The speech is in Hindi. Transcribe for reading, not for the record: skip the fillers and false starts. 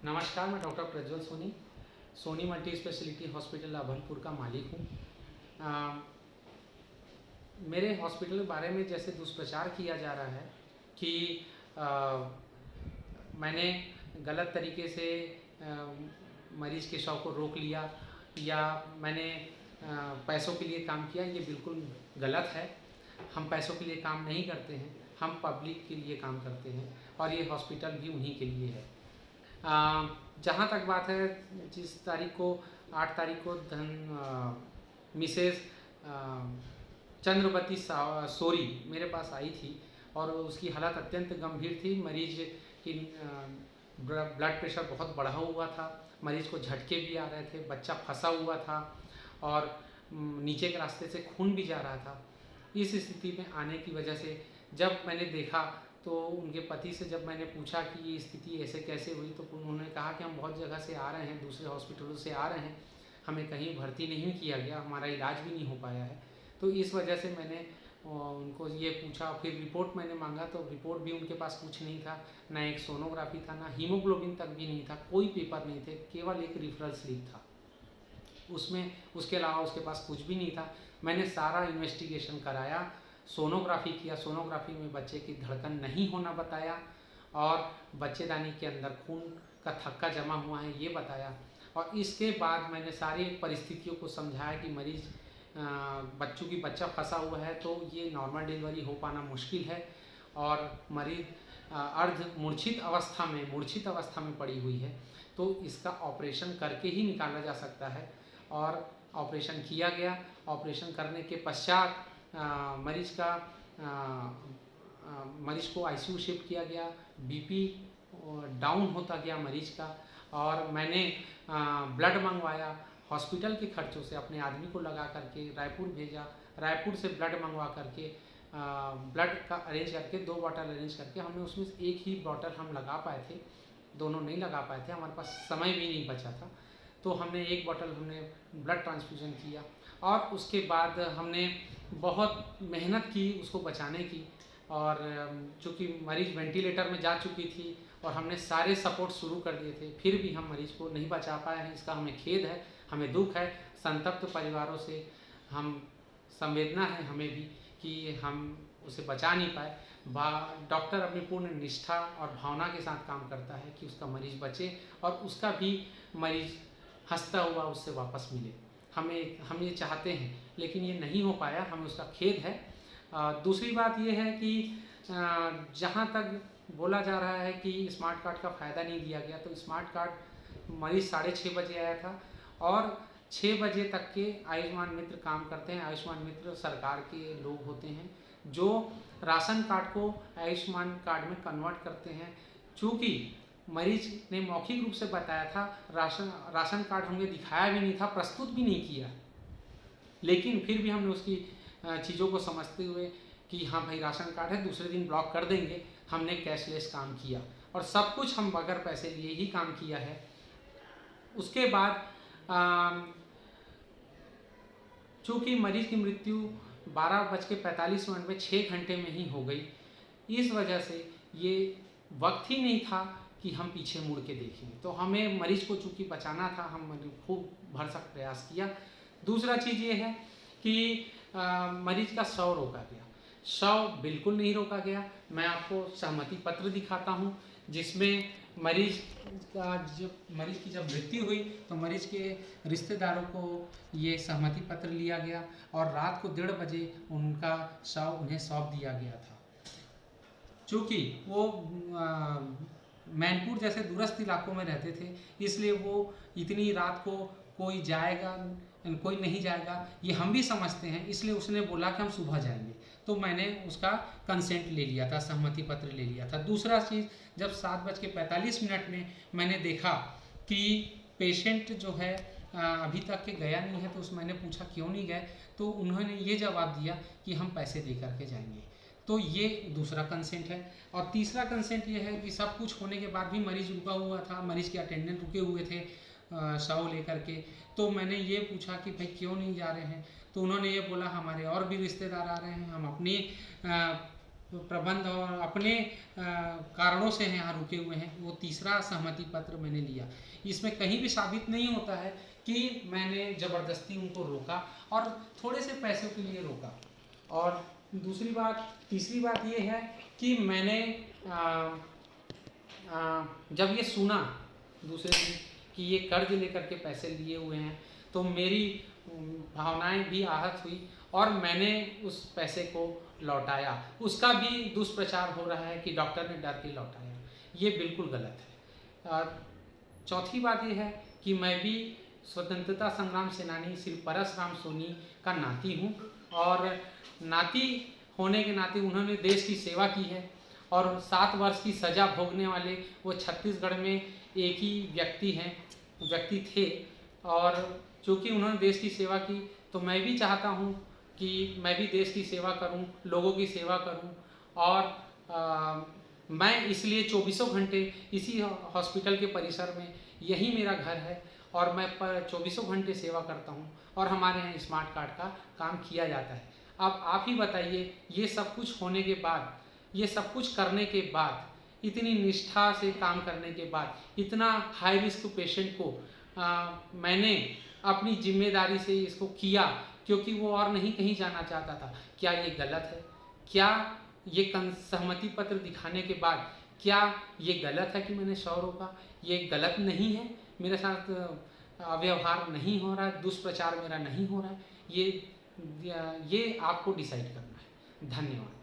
नमस्कार, मैं doctor Prajwal Soni, Soni multi speciality hospital Abhanpur का मालिक हूँ। मेरे हॉस्पिटल के बारे में जैसे दुष्प्रचार किया जा रहा है कि मैंने गलत तरीके से मरीज़ के शव को रोक लिया या मैंने पैसों के लिए काम किया, ये बिल्कुल गलत है। हम पैसों के लिए काम नहीं करते हैं, हम पब्लिक के लिए काम करते हैं और ये हॉस्पिटल भी उन्हीं के लिए है। जहाँ तक बात है, जिस तारीख को 8 तारीख को मिसेस चंद्रवती सोरी मेरे पास आई थी और उसकी हालत अत्यंत गंभीर थी। मरीज की ब्लड प्रेशर बहुत बढ़ा हुआ था, मरीज को झटके भी आ रहे थे, बच्चा फंसा हुआ था और नीचे के रास्ते से खून भी जा रहा था। इस स्थिति में आने की वजह से जब मैंने देखा तो उनके पति से जब मैंने पूछा कि ये स्थिति ऐसे कैसे हुई, तो उन्होंने कहा कि हम बहुत जगह से आ रहे हैं, दूसरे हॉस्पिटलों से आ रहे हैं, हमें कहीं भर्ती नहीं किया गया, हमारा इलाज भी नहीं हो पाया है। तो इस वजह से मैंने उनको ये पूछा, फिर रिपोर्ट मैंने मांगा तो रिपोर्ट भी उनके पास कुछ नहीं था, ना एक सोनोग्राफी था, ना हीमोग्लोबिन तक भी नहीं था, कोई पेपर नहीं थे, केवल एक रिफरल स्लिप था उसमें। उसके अलावा उसके पास कुछ भी नहीं था। मैंने सारा इन्वेस्टिगेशन कराया, सोनोग्राफी किया, सोनोग्राफी में बच्चे की धड़कन नहीं होना बताया और बच्चेदानी के अंदर खून का थक्का जमा हुआ है ये बताया। और इसके बाद मैंने सारी परिस्थितियों को समझाया कि मरीज बच्चों की बच्चा फंसा हुआ है तो ये नॉर्मल डिलीवरी हो पाना मुश्किल है और मरीज अर्ध मूर्छित अवस्था में पड़ी हुई है, तो इसका ऑपरेशन करके ही निकाला जा सकता है। और ऑपरेशन किया गया। ऑपरेशन करने के पश्चात मरीज को आईसीयू शिफ्ट किया गया, बीपी डाउन होता गया मरीज का। और मैंने ब्लड मंगवाया, हॉस्पिटल के खर्चों से अपने आदमी को लगा करके रायपुर भेजा, रायपुर से ब्लड मंगवा करके ब्लड का अरेंज करके 2 बॉटल अरेंज करके हमने उसमें एक ही बॉटल हम लगा पाए थे, दोनों नहीं लगा पाए थे, हमारे पास समय भी नहीं बचा था। तो हमने एक बॉटल हमने ब्लड ट्रांसफ्यूज़न किया और उसके बाद हमने बहुत मेहनत की उसको बचाने की। और चूँकि मरीज़ वेंटिलेटर में जा चुकी थी और हमने सारे सपोर्ट शुरू कर दिए थे, फिर भी हम मरीज़ को नहीं बचा पाए हैं, इसका हमें खेद है, हमें दुख है। संतप्त परिवारों से हम संवेदना है हमें भी कि हम उसे बचा नहीं पाए। डॉक्टर अपनी पूर्ण निष्ठा और भावना के साथ काम करता है कि उसका मरीज़ बचे और उसका भी मरीज़ हंसता हुआ उससे वापस मिले। हम ये चाहते हैं, लेकिन ये नहीं हो पाया, हमें उसका खेद है। दूसरी बात ये है कि जहाँ तक बोला जा रहा है कि स्मार्ट कार्ड का फ़ायदा नहीं दिया गया, तो स्मार्ट कार्ड मरीज़ 6:30 बजे आया था और 6 बजे तक के आयुष्मान मित्र काम करते हैं। आयुष्मान मित्र सरकार के लोग होते हैं जो राशन कार्ड को आयुष्मान कार्ड में कन्वर्ट करते हैं। चूँकि मरीज ने मौखिक रूप से बताया था, राशन कार्ड हमने दिखाया भी नहीं था, प्रस्तुत भी नहीं किया, लेकिन फिर भी हमने उसकी चीज़ों को समझते हुए कि हाँ भाई राशन कार्ड है, दूसरे दिन ब्लॉक कर देंगे, हमने कैशलेस काम किया और सब कुछ हम बगैर पैसे लिए ही काम किया है। उसके बाद चूँकि मरीज की मृत्यु 12:45 में 6 घंटे में ही हो गई, इस वजह से ये वक्त ही नहीं था कि हम पीछे मुड़ के देखें। तो हमें मरीज को चूँकि बचाना था, हम खूब भरसक प्रयास किया। दूसरा चीज़ ये है कि मरीज का शव रोका गया। शव बिल्कुल नहीं रोका गया। मैं आपको सहमति पत्र दिखाता हूँ जिसमें मरीज की जब मृत्यु हुई तो मरीज के रिश्तेदारों को ये सहमति पत्र लिया गया और रात को 1:30 बजे उनका शव उन्हें सौंप दिया गया था। चूँकि वो मैनपुर जैसे दूरस्थ इलाकों में रहते थे, इसलिए वो इतनी रात को कोई जाएगा कोई नहीं जाएगा ये हम भी समझते हैं, इसलिए उसने बोला कि हम सुबह जाएंगे। तो मैंने उसका कंसेंट ले लिया था, सहमति पत्र ले लिया था। दूसरा चीज़, जब 7:45 में मैंने देखा कि पेशेंट जो है अभी तक के गया नहीं है, तो उस मैंने पूछा क्यों नहीं गए, तो उन्होंने ये जवाब दिया कि हम पैसे दे करके जाएंगे। तो ये दूसरा कंसेंट है। और तीसरा कंसेंट ये है कि सब कुछ होने के बाद भी मरीज़ रुका हुआ था, मरीज़ के अटेंडेंट रुके हुए थे शव लेकर के। तो मैंने ये पूछा कि भाई क्यों नहीं जा रहे हैं, तो उन्होंने ये बोला हमारे और भी रिश्तेदार आ रहे हैं, हम अपनी प्रबंध और अपने कारणों से यहाँ रुके हुए हैं, वो तीसरा सहमति पत्र मैंने लिया। इसमें कहीं भी साबित नहीं होता है कि मैंने ज़बरदस्ती उनको रोका और थोड़े से पैसों के लिए रोका। और तीसरी बात ये है कि मैंने जब ये सुना दूसरे दिन कि ये कर्ज लेकर के पैसे लिए हुए हैं, तो मेरी भावनाएं भी आहत हुई और मैंने उस पैसे को लौटाया। उसका भी दुष्प्रचार हो रहा है कि डॉक्टर ने डर के लौटाया, ये बिल्कुल गलत है। चौथी बात ये है कि मैं भी स्वतंत्रता संग्राम सेनानी श्री परसराम सोनी का नाती हूँ और नाती होने के नाते उन्होंने देश की सेवा की है और 7 वर्ष की सज़ा भोगने वाले वो छत्तीसगढ़ में एक ही व्यक्ति थे और चूँकि उन्होंने देश की सेवा की, तो मैं भी चाहता हूँ कि मैं भी देश की सेवा करूँ, लोगों की सेवा करूँ और मैं इसलिए 24 घंटे इसी हॉस्पिटल के परिसर में, यही मेरा घर है और मैं 24 घंटे सेवा करता हूँ और हमारे यहाँ स्मार्ट कार्ड का काम किया जाता है। अब आप ही बताइए, ये सब कुछ होने के बाद, ये सब कुछ करने के बाद, इतनी निष्ठा से काम करने के बाद, इतना हाई रिस्क पेशेंट को मैंने अपनी जिम्मेदारी से इसको किया क्योंकि वो और नहीं कहीं जाना चाहता था। क्या ये गलत है? क्या ये सहमति पत्र दिखाने के बाद क्या ये गलत है कि मैंने 100 रोका? ये गलत नहीं है, मेरे साथ अव्यवहार नहीं हो रहा है, दुष्प्रचार मेरा नहीं हो रहा है। ये आपको डिसाइड करना है। धन्यवाद।